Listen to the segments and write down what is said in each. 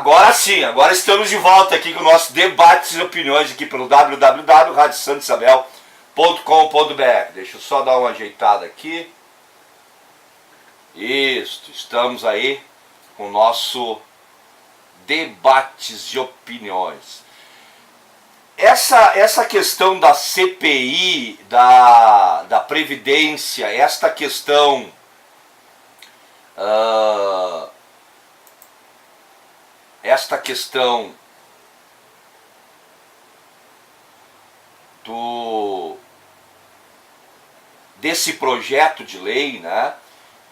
Agora sim, agora estamos de volta aqui com o nosso Debates e Opiniões aqui pelo www.radiosantosabel.com.br. Deixa eu só dar uma ajeitada aqui. Isso, estamos aí com o nosso Debates de Opiniões. Essa questão da CPI, da Previdência, esta questão desse projeto de lei, né,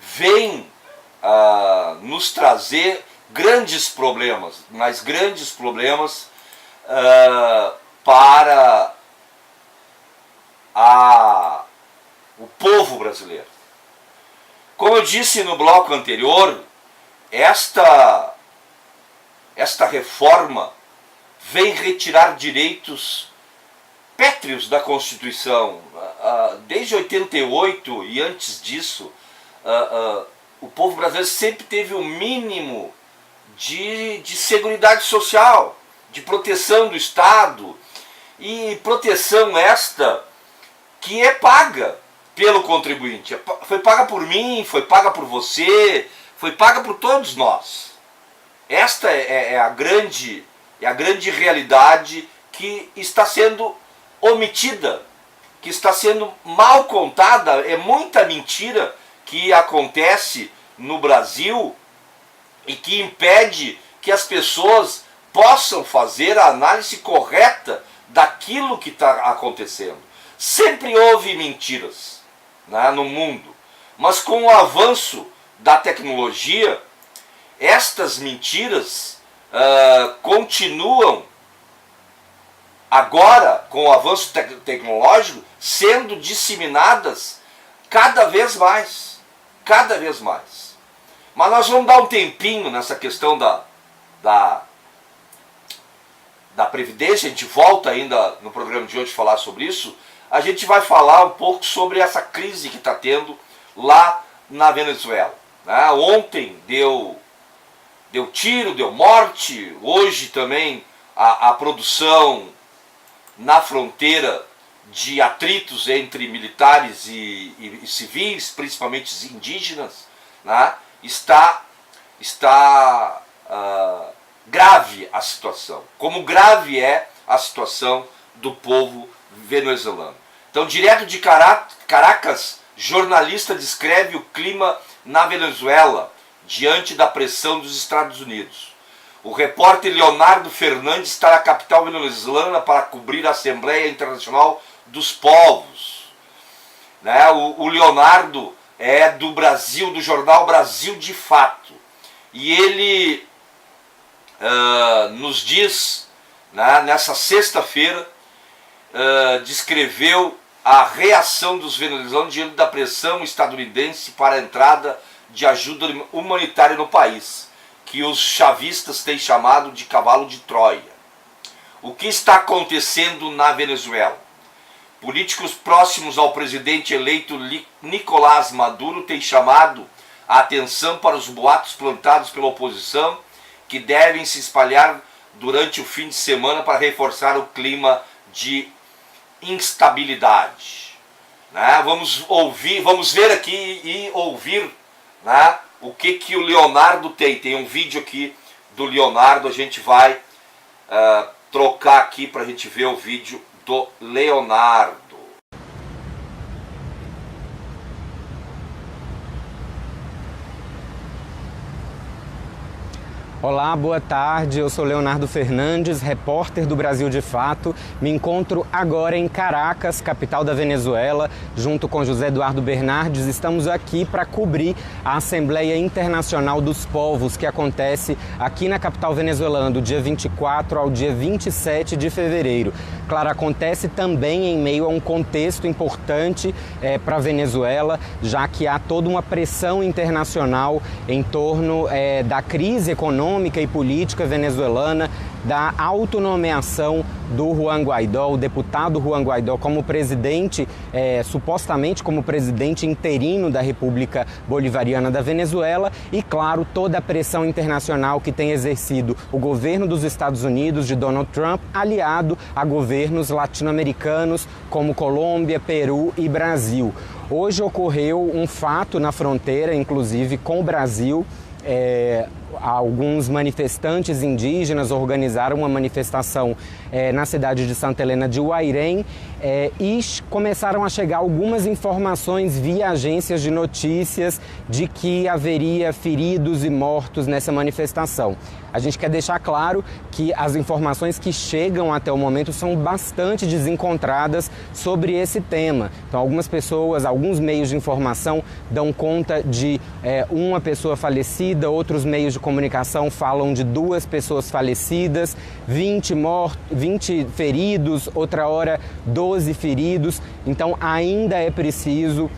vem nos trazer grandes problemas, mas grandes problemas para o povo brasileiro. Como eu disse no bloco anterior, esta reforma vem retirar direitos pétreos da Constituição. Desde 88 e antes disso, o povo brasileiro sempre teve um mínimo de seguridade social, de proteção do Estado, e proteção esta que é paga pelo contribuinte. Foi paga por mim, foi paga por você, foi paga por todos nós. Esta é a grande realidade que está sendo omitida, que está sendo mal contada. É muita mentira que acontece no Brasil e que impede que as pessoas possam fazer a análise correta daquilo que está acontecendo. Sempre houve mentiras, né, no mundo, mas com o avanço da tecnologia, estas mentiras continuam agora, com o avanço tecnológico, sendo disseminadas cada vez mais. Cada vez mais. Mas nós vamos dar um tempinho nessa questão da Previdência. A gente volta ainda no programa de hoje falar sobre isso. A gente vai falar um pouco sobre essa crise que está tendo lá na Venezuela, né? Ontem deu tiro, deu morte. Hoje também a produção na fronteira de atritos entre militares e civis, principalmente indígenas, né? Está grave a situação, como grave é a situação do povo venezuelano. Então, direto de Caracas, jornalista descreve o clima na Venezuela diante da pressão dos Estados Unidos. O repórter Leonardo Fernandes está na capital venezuelana para cobrir a Assembleia Internacional dos Povos. Né? O Leonardo é do Brasil, do jornal Brasil de Fato. E ele nos diz, né, nessa sexta-feira, descreveu a reação dos venezuelanos diante da pressão estadunidense para a entrada de ajuda humanitária no país, que os chavistas têm chamado de cavalo de Troia. O que está acontecendo na Venezuela? Políticos próximos ao presidente eleito Nicolás Maduro têm chamado a atenção para os boatos plantados pela oposição, que devem se espalhar durante o fim de semana para reforçar o clima de instabilidade. Né? Vamos ver aqui e ouvir, né, o que o Leonardo tem. Tem um vídeo aqui do Leonardo, a gente vai trocar aqui para a gente ver o vídeo do Leonardo. Olá, boa tarde. Eu sou Leonardo Fernandes, repórter do Brasil de Fato. Me encontro agora em Caracas, capital da Venezuela, junto com José Eduardo Bernardes. Estamos aqui para cobrir a Assembleia Internacional dos Povos, que acontece aqui na capital venezuelana, do dia 24 ao dia 27 de fevereiro. Claro, acontece também em meio a um contexto importante para a Venezuela, já que há toda uma pressão internacional em torno da crise econômica e política venezuelana, da autonomeação do Juan Guaidó, o deputado Juan Guaidó, como presidente, supostamente como presidente interino da República Bolivariana da Venezuela, e, claro, toda a pressão internacional que tem exercido o governo dos Estados Unidos, de Donald Trump, aliado a governos latino-americanos como Colômbia, Peru e Brasil. Hoje ocorreu um fato na fronteira, inclusive com o Brasil. Alguns manifestantes indígenas organizaram uma manifestação na cidade de Santa Helena de Uairém e começaram a chegar algumas informações via agências de notícias de que haveria feridos e mortos nessa manifestação. A gente quer deixar claro que as informações que chegam até o momento são bastante desencontradas sobre esse tema. Então, algumas pessoas, alguns meios de informação dão conta de uma pessoa falecida, outros meios de comunicação falam de 2 pessoas falecidas, 20 feridos, outra hora 12 feridos. Então, ainda é preciso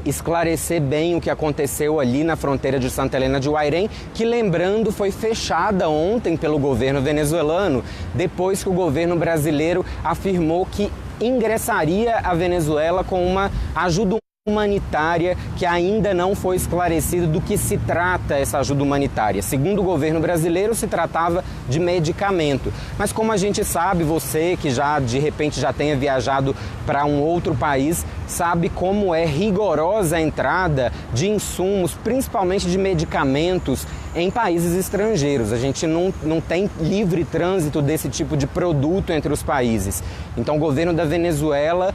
esclarecer bem o que aconteceu ali na fronteira de Santa Helena de Uairém, que, lembrando, foi fechada ontem pelo governo venezuelano, depois que o governo brasileiro afirmou que ingressaria à Venezuela com uma ajuda humanitária, que ainda não foi esclarecido do que se trata essa ajuda humanitária. Segundo o governo brasileiro, se tratava de medicamento. Mas como a gente sabe, você que já de repente já tenha viajado para um outro país, sabe como é rigorosa a entrada de insumos, principalmente de medicamentos, em países estrangeiros. A gente não tem livre trânsito desse tipo de produto entre os países. Então o governo da Venezuela,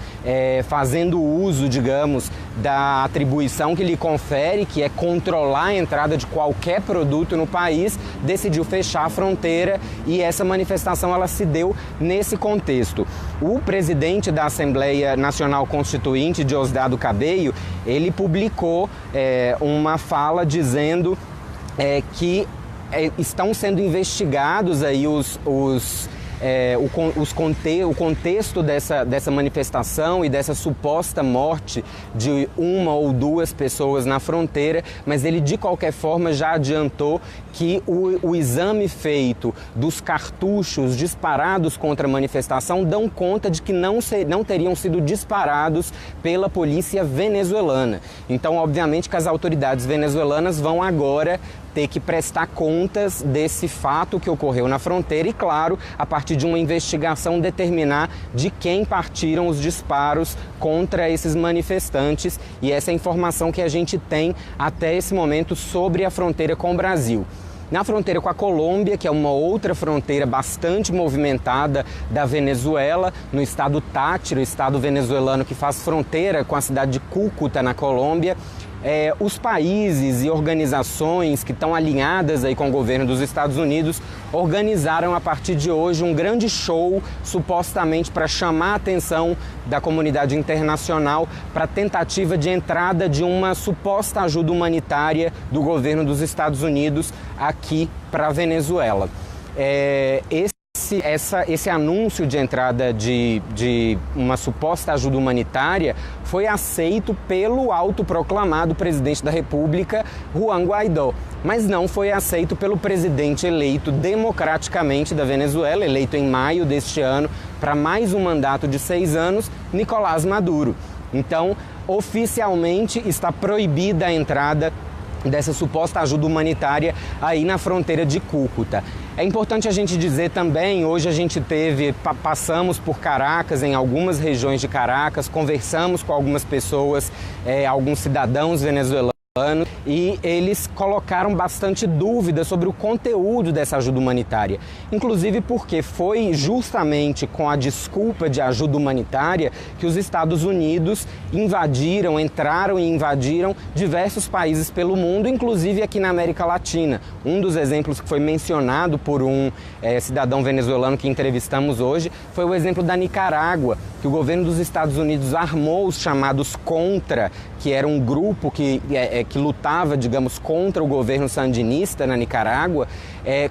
fazendo uso, digamos, da atribuição que lhe confere, que é controlar a entrada de qualquer produto no país, decidiu fechar a fronteira, e essa manifestação ela se deu nesse contexto. O presidente da Assembleia Nacional Constituinte, Diosdado Cabello, ele publicou uma fala dizendo que estão sendo investigados aí o contexto dessa manifestação e dessa suposta morte de 1 ou 2 pessoas na fronteira, mas ele de qualquer forma já adiantou que o exame feito dos cartuchos disparados contra a manifestação dão conta de que não teriam sido disparados pela polícia venezuelana. Então, obviamente que as autoridades venezuelanas vão agora ter que prestar contas desse fato que ocorreu na fronteira e, claro, a partir de uma investigação determinar de quem partiram os disparos contra esses manifestantes, e essa é a informação que a gente tem até esse momento sobre a fronteira com o Brasil. Na fronteira com a Colômbia, que é uma outra fronteira bastante movimentada da Venezuela, no estado Táchira, o estado venezuelano que faz fronteira com a cidade de Cúcuta, na Colômbia, os países e organizações que estão alinhadas aí com o governo dos Estados Unidos organizaram a partir de hoje um grande show, supostamente para chamar a atenção da comunidade internacional para a tentativa de entrada de uma suposta ajuda humanitária do governo dos Estados Unidos aqui para a Venezuela. Esse anúncio de entrada de uma suposta ajuda humanitária foi aceito pelo autoproclamado presidente da República, Juan Guaidó, mas não foi aceito pelo presidente eleito democraticamente da Venezuela, eleito em maio deste ano para mais um mandato de 6 anos, Nicolás Maduro. Então, oficialmente está proibida a entrada dessa suposta ajuda humanitária aí na fronteira de Cúcuta. É importante a gente dizer também, hoje a gente passamos por Caracas, em algumas regiões de Caracas, conversamos com algumas pessoas, alguns cidadãos venezuelanos, e eles colocaram bastante dúvida sobre o conteúdo dessa ajuda humanitária. Inclusive porque foi justamente com a desculpa de ajuda humanitária que os Estados Unidos entraram e invadiram diversos países pelo mundo, inclusive aqui na América Latina. Um dos exemplos que foi mencionado por um cidadão venezuelano que entrevistamos hoje foi o exemplo da Nicarágua, que o governo dos Estados Unidos armou os chamados Contra, que era um grupo que lutava, digamos, contra o governo sandinista na Nicarágua,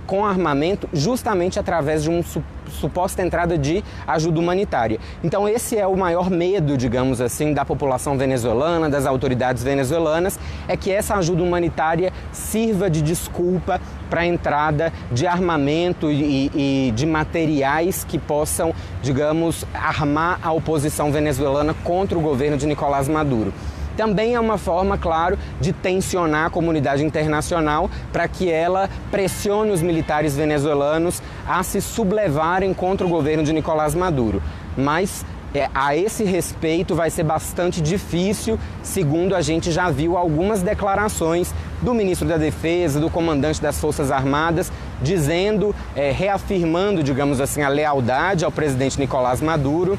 com armamento justamente através de uma suposta entrada de ajuda humanitária. Então esse é o maior medo, digamos assim, da população venezuelana, das autoridades venezuelanas, é que essa ajuda humanitária se sirva de desculpa para a entrada de armamento e de materiais que possam, digamos, armar a oposição venezuelana contra o governo de Nicolás Maduro. Também é uma forma, claro, de tensionar a comunidade internacional para que ela pressione os militares venezuelanos a se sublevarem contra o governo de Nicolás Maduro. Mas a esse respeito vai ser bastante difícil, segundo a gente já viu algumas declarações do ministro da Defesa, do comandante das Forças Armadas, dizendo, reafirmando, digamos assim, a lealdade ao presidente Nicolás Maduro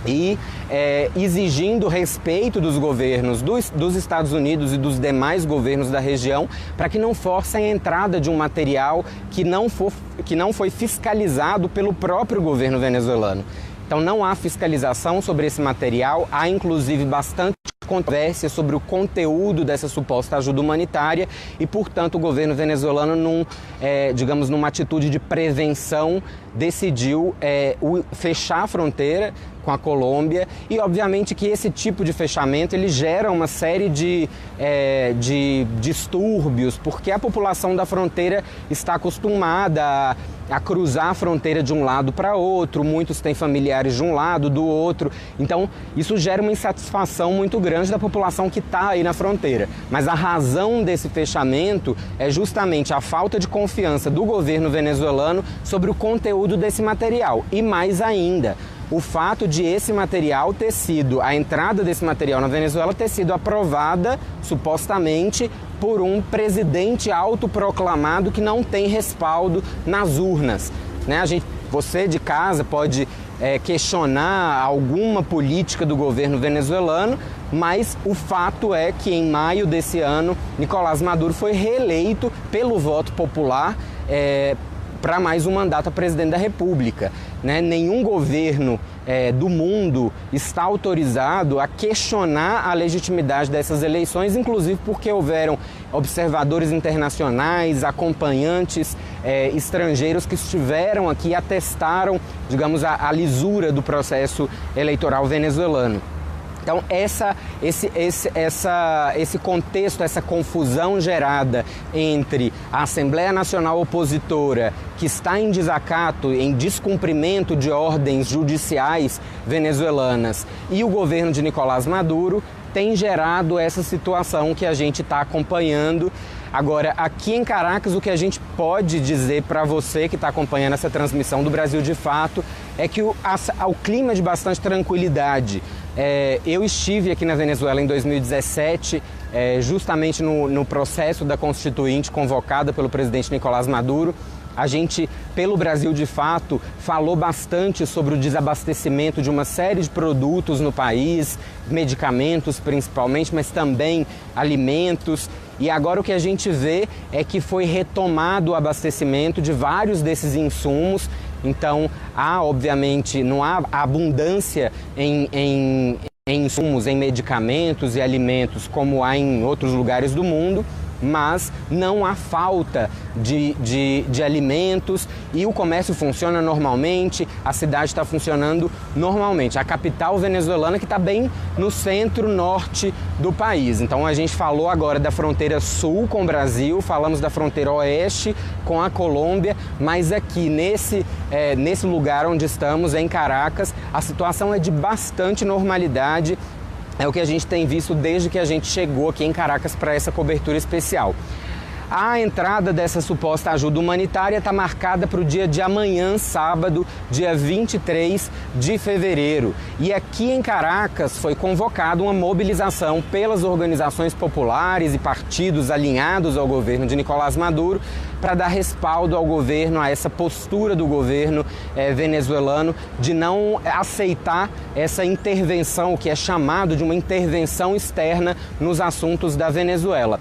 e exigindo respeito dos governos dos Estados Unidos e dos demais governos da região para que não forcem a entrada de um material que não foi fiscalizado pelo próprio governo venezuelano. Então não há fiscalização sobre esse material, há inclusive bastante controvérsia sobre o conteúdo dessa suposta ajuda humanitária e, portanto, o governo venezuelano, digamos, numa atitude de prevenção, decidiu fechar a fronteira com a Colômbia e, obviamente, que esse tipo de fechamento ele gera uma série de distúrbios, porque a população da fronteira está acostumada a cruzar a fronteira de um lado para outro, muitos têm familiares de um lado, do outro, então isso gera uma insatisfação muito grande da população que está aí na fronteira. Mas a razão desse fechamento é justamente a falta de confiança do governo venezuelano sobre o conteúdo desse material e, mais ainda, o fato de a entrada desse material na Venezuela ter sido aprovada, supostamente, por um presidente autoproclamado que não tem respaldo nas urnas, né? Você de casa pode questionar alguma política do governo venezuelano, mas o fato é que em maio desse ano, Nicolás Maduro foi reeleito pelo voto popular para mais um mandato a presidente da República, né? Nenhum governo do mundo está autorizado a questionar a legitimidade dessas eleições, inclusive porque houveram observadores internacionais, acompanhantes estrangeiros que estiveram aqui e atestaram, digamos, a lisura do processo eleitoral venezuelano. Então, esse contexto, essa confusão gerada entre a Assembleia Nacional Opositora, que está em desacato, em descumprimento de ordens judiciais venezuelanas, e o governo de Nicolás Maduro, tem gerado essa situação que a gente está acompanhando. Agora, aqui em Caracas, o que a gente pode dizer para você que está acompanhando essa transmissão do Brasil de Fato é que o clima é de bastante tranquilidade. Eu estive aqui na Venezuela em 2017, justamente no processo da Constituinte convocada pelo presidente Nicolás Maduro. A gente, pelo Brasil de Fato, falou bastante sobre o desabastecimento de uma série de produtos no país, medicamentos principalmente, mas também alimentos. E agora o que a gente vê é que foi retomado o abastecimento de vários desses insumos. Então, obviamente, não há abundância em insumos, em medicamentos e alimentos como há em outros lugares do mundo, mas não há falta de alimentos e o comércio funciona normalmente, a cidade está funcionando normalmente. A capital venezuelana que está bem no centro-norte do país. Então a gente falou agora da fronteira sul com o Brasil, falamos da fronteira oeste com a Colômbia, mas aqui nesse lugar onde estamos, em Caracas, a situação é de bastante normalidade. É o que a gente tem visto desde que a gente chegou aqui em Caracas para essa cobertura especial. A entrada dessa suposta ajuda humanitária está marcada para o dia de amanhã, sábado, dia 23 de fevereiro. E aqui em Caracas foi convocada uma mobilização pelas organizações populares e partidos alinhados ao governo de Nicolás Maduro para dar respaldo ao governo, a essa postura do governo venezuelano de não aceitar essa intervenção, o que é chamado de uma intervenção externa nos assuntos da Venezuela.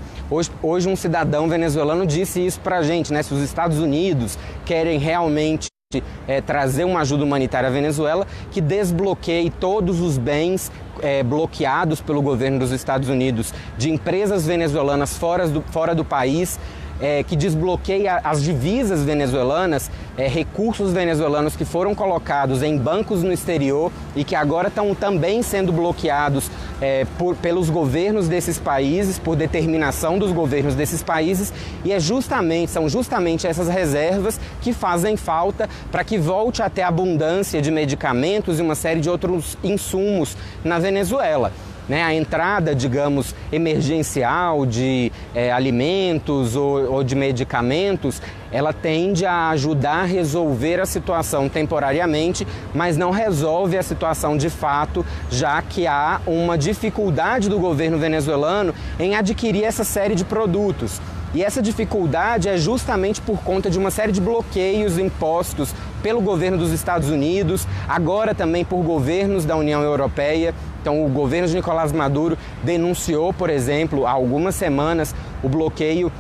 Hoje um cidadão venezuelano disse isso para a gente, né? Se os Estados Unidos querem realmente trazer uma ajuda humanitária à Venezuela, que desbloqueie todos os bens bloqueados pelo governo dos Estados Unidos de empresas venezuelanas fora do país, que desbloqueie as divisas venezuelanas, recursos venezuelanos que foram colocados em bancos no exterior e que agora estão também sendo bloqueados pelos governos desses países, por determinação dos governos desses países, e são justamente essas reservas que fazem falta para que volte a ter abundância de medicamentos e uma série de outros insumos na Venezuela. A entrada, digamos, emergencial de alimentos ou de medicamentos, ela tende a ajudar a resolver a situação temporariamente, mas não resolve a situação de fato, já que há uma dificuldade do governo venezuelano em adquirir essa série de produtos. E essa dificuldade é justamente por conta de uma série de bloqueios impostos pelo governo dos Estados Unidos, agora também por governos da União Europeia. Então, o governo de Nicolás Maduro denunciou, por exemplo, há algumas semanas, o bloqueio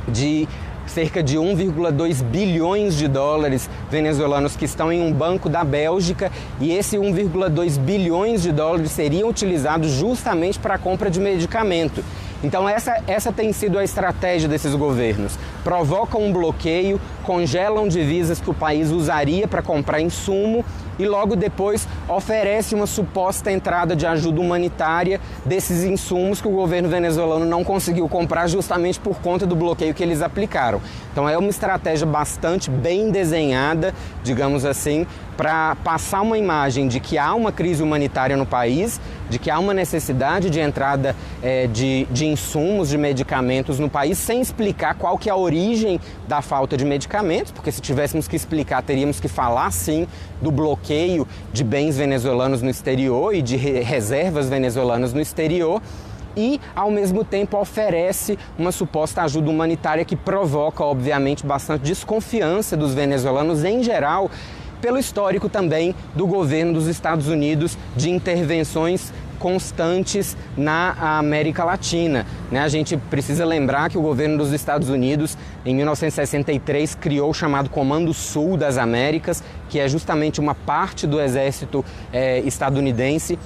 de cerca de 1,2 bilhões de dólares venezuelanos que estão em um banco da Bélgica, e esse 1,2 bilhões de dólares seriam utilizados justamente para a compra de medicamento. Então essa tem sido a estratégia desses governos. Provocam um bloqueio, congelam divisas que o país usaria para comprar insumo e logo depois oferece uma suposta entrada de ajuda humanitária desses insumos que o governo venezuelano não conseguiu comprar justamente por conta do bloqueio que eles aplicaram. Então é uma estratégia bastante bem desenhada, digamos assim, para passar uma imagem de que há uma crise humanitária no país, de que há uma necessidade de entrada de insumos, de medicamentos no país, sem explicar qual que é a origem da falta de medicamentos, porque se tivéssemos que explicar, teríamos que falar sim do bloqueio de bens venezuelanos no exterior e de reservas venezuelanas no exterior, e, ao mesmo tempo, oferece uma suposta ajuda humanitária que provoca, obviamente, bastante desconfiança dos venezuelanos em geral, pelo histórico também do governo dos Estados Unidos de intervenções constantes na América Latina. A gente precisa lembrar que o governo dos Estados Unidos, em 1963, criou o chamado Comando Sul das Américas, que é justamente uma parte do exército estadunidense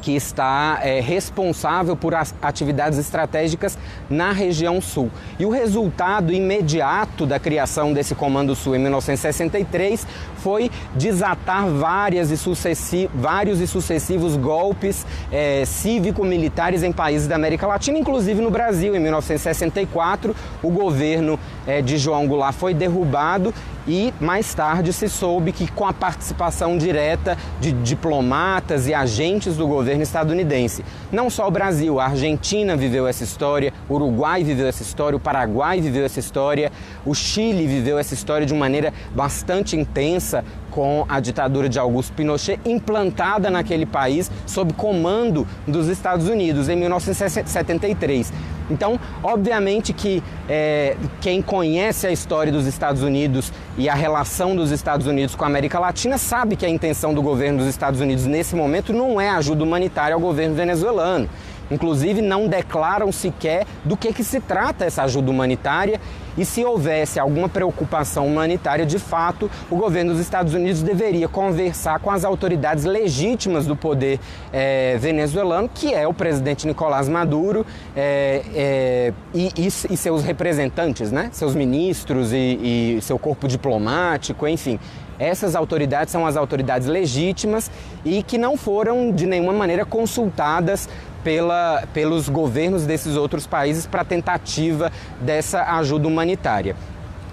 que está responsável por atividades estratégicas na região sul. E o resultado imediato da criação desse Comando Sul em 1963 foi desatar vários e sucessivos golpes cívico-militares em países da América Latina, inclusive no Brasil. Em 1964, o governo de João Goulart foi derrubado e mais tarde se soube que, com a participação direta de diplomatas e agentes do governo estadunidense, não só o Brasil, a Argentina viveu essa história, o Uruguai viveu essa história, o Paraguai viveu essa história, o Chile viveu essa história de maneira bastante intensa com a ditadura de Augusto Pinochet implantada naquele país sob comando dos Estados Unidos em 1973. Então, obviamente que quem conhece a história dos Estados Unidos e a relação dos Estados Unidos com a América Latina sabe que a intenção do governo dos Estados Unidos nesse momento não é ajuda humanitária ao governo venezuelano. Inclusive, não declaram sequer do que se trata essa ajuda humanitária, e se houvesse alguma preocupação humanitária, de fato, o governo dos Estados Unidos deveria conversar com as autoridades legítimas do poder venezuelano, que é o presidente Nicolás Maduro e seus representantes, seus ministros e seu corpo diplomático, enfim. Essas autoridades são as autoridades legítimas e que não foram de nenhuma maneira consultadas pelos governos desses outros países para a tentativa dessa ajuda humanitária.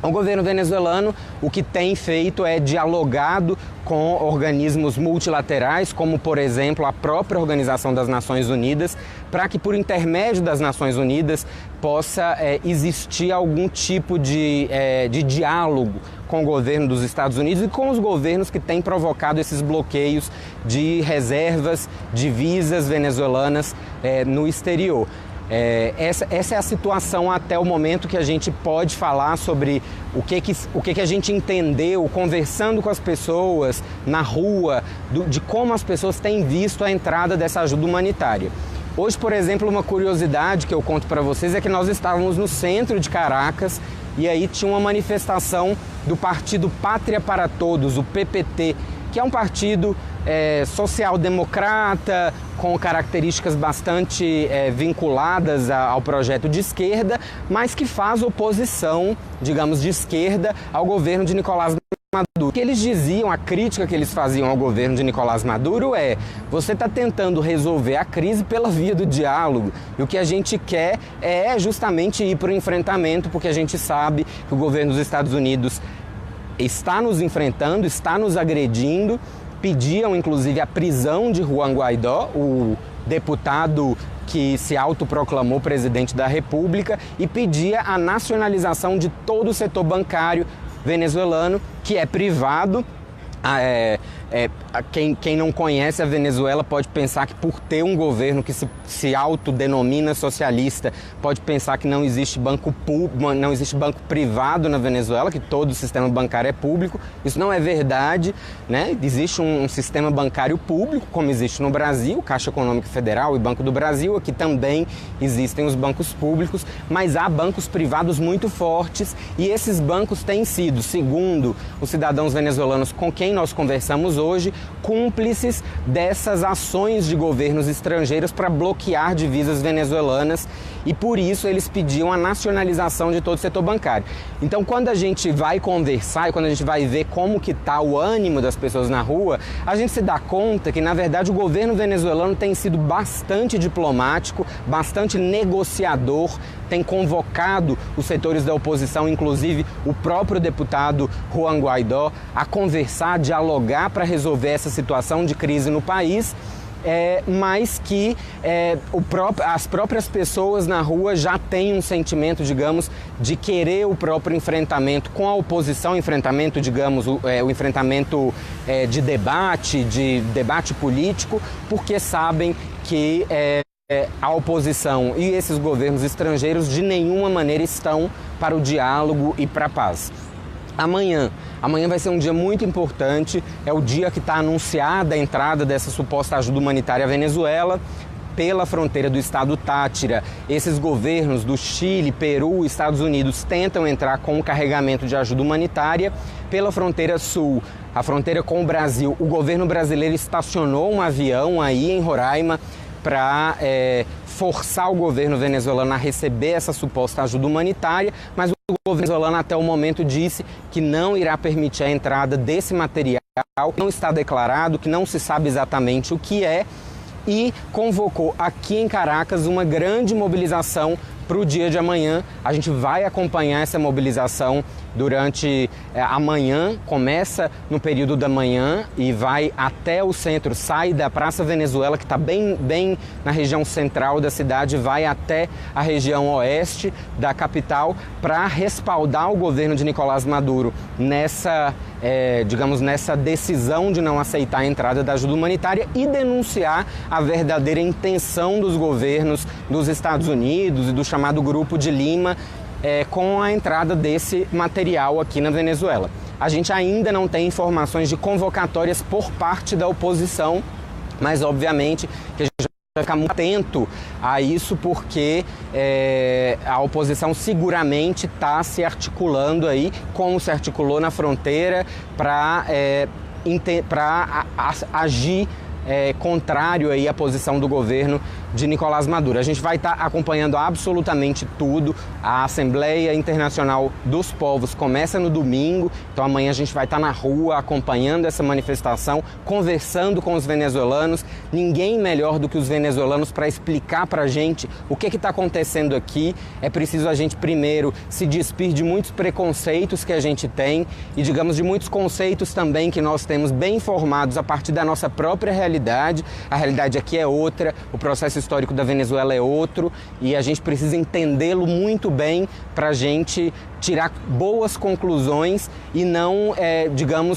O governo venezuelano, o que tem feito é dialogado com organismos multilaterais, como, por exemplo, a própria Organização das Nações Unidas, para que, por intermédio das Nações Unidas, possa existir algum tipo de diálogo com o governo dos Estados Unidos e com os governos que têm provocado esses bloqueios de reservas, divisas venezuelanas no exterior. Essa é a situação até o momento que a gente pode falar sobre o que a gente entendeu conversando com as pessoas na rua, de como as pessoas têm visto a entrada dessa ajuda humanitária. Hoje, por exemplo, uma curiosidade que eu conto para vocês é que nós estávamos no centro de Caracas e aí tinha uma manifestação do Partido Pátria para Todos, o PPT, que é um partido social-democrata, com características bastante vinculadas ao projeto de esquerda, mas que faz oposição, digamos, de esquerda ao governo de Nicolás Maduro. Maduro. O que eles diziam, a crítica que eles faziam ao governo de Nicolás Maduro é: você está tentando resolver a crise pela via do diálogo, e o que a gente quer é justamente ir para o enfrentamento, porque a gente sabe que o governo dos Estados Unidos está nos enfrentando, está nos agredindo. Pediam inclusive a prisão de Juan Guaidó, o deputado que se autoproclamou presidente da República, e pedia a nacionalização de todo o setor bancário venezuelano, que é privado. Quem não conhece a Venezuela pode pensar que, por ter um governo que se autodenomina socialista, pode pensar que não existe banco privado na Venezuela, que todo o sistema bancário é público. Isso não é verdade, né? Existe um sistema bancário público, como existe no Brasil, Caixa Econômica Federal e Banco do Brasil. Aqui também existem os bancos públicos, mas há bancos privados muito fortes, e esses bancos têm sido, segundo os cidadãos venezuelanos com quem nós conversamos hoje, cúmplices dessas ações de governos estrangeiros para bloquear divisas venezuelanas, e por isso eles pediam a nacionalização de todo o setor bancário. Então, quando a gente vai conversar e quando a gente vai ver como que está o ânimo das pessoas na rua, a gente se dá conta que, na verdade, o governo venezuelano tem sido bastante diplomático, bastante negociador, tem convocado os setores da oposição, inclusive o próprio deputado Juan Guaidó, a conversar, dialogar para resolver essa situação de crise no país. Mas que as próprias pessoas na rua já têm um sentimento, digamos, de querer o próprio enfrentamento com a oposição, enfrentamento, digamos, o enfrentamento de debate político, porque sabem que a oposição e esses governos estrangeiros de nenhuma maneira estão para o diálogo e para a paz. Amanhã vai ser um dia muito importante, é o dia que está anunciada a entrada dessa suposta ajuda humanitária à Venezuela pela fronteira do estado Táchira. Esses governos do Chile, Peru e Estados Unidos tentam entrar com o carregamento de ajuda humanitária pela fronteira sul, a fronteira com o Brasil. O governo brasileiro estacionou um avião aí em Roraima para forçar o governo venezuelano a receber essa suposta ajuda humanitária, mas o governo venezuelano até o momento disse que não irá permitir a entrada desse material, não está declarado, que não se sabe exatamente o que é, e convocou aqui em Caracas uma grande mobilização para o dia de amanhã. A gente vai acompanhar essa mobilização durante amanhã, começa no período da manhã e vai até o centro, sai da Praça Venezuela, que está bem na região central da cidade, vai até a região oeste da capital para respaldar o governo de Nicolás Maduro nessa decisão de não aceitar a entrada da ajuda humanitária e denunciar a verdadeira intenção dos governos dos Estados Unidos e do chamado Grupo de Lima com a entrada desse material aqui na Venezuela. A gente ainda não tem informações de convocatórias por parte da oposição, mas obviamente que a gente vai ficar muito atento a isso, porque a oposição seguramente está se articulando aí, como se articulou na fronteira, para agir contrário aí à posição do governo de Nicolás Maduro. A gente vai estar acompanhando absolutamente tudo. A Assembleia Internacional dos Povos começa no domingo, então amanhã a gente vai estar na rua acompanhando essa manifestação, conversando com os venezuelanos. Ninguém melhor do que os venezuelanos para explicar para a gente o que está acontecendo aqui. É preciso a gente primeiro se despir de muitos preconceitos que a gente tem e, digamos, de muitos conceitos também que nós temos bem formados a partir da nossa própria realidade. A realidade aqui é outra, o processo histórico da Venezuela é outro, e a gente precisa entendê-lo muito bem para a gente tirar boas conclusões e não,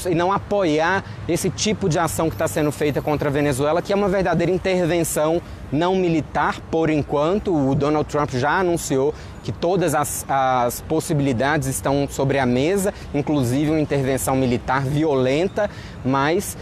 e não apoiar esse tipo de ação que está sendo feita contra a Venezuela, que é uma verdadeira intervenção não militar por enquanto. O Donald Trump já anunciou que todas as possibilidades estão sobre a mesa, inclusive uma intervenção militar violenta, mas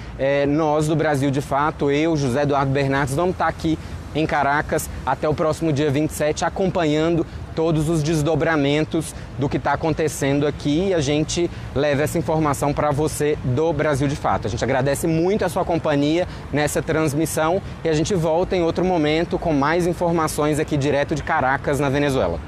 nós do Brasil de Fato, eu, José Eduardo Bernardes, vamos estar aqui em Caracas até o próximo dia 27, acompanhando todos os desdobramentos do que está acontecendo aqui, e a gente leva essa informação para você do Brasil de Fato. A gente agradece muito a sua companhia nessa transmissão e a gente volta em outro momento com mais informações aqui direto de Caracas, na Venezuela.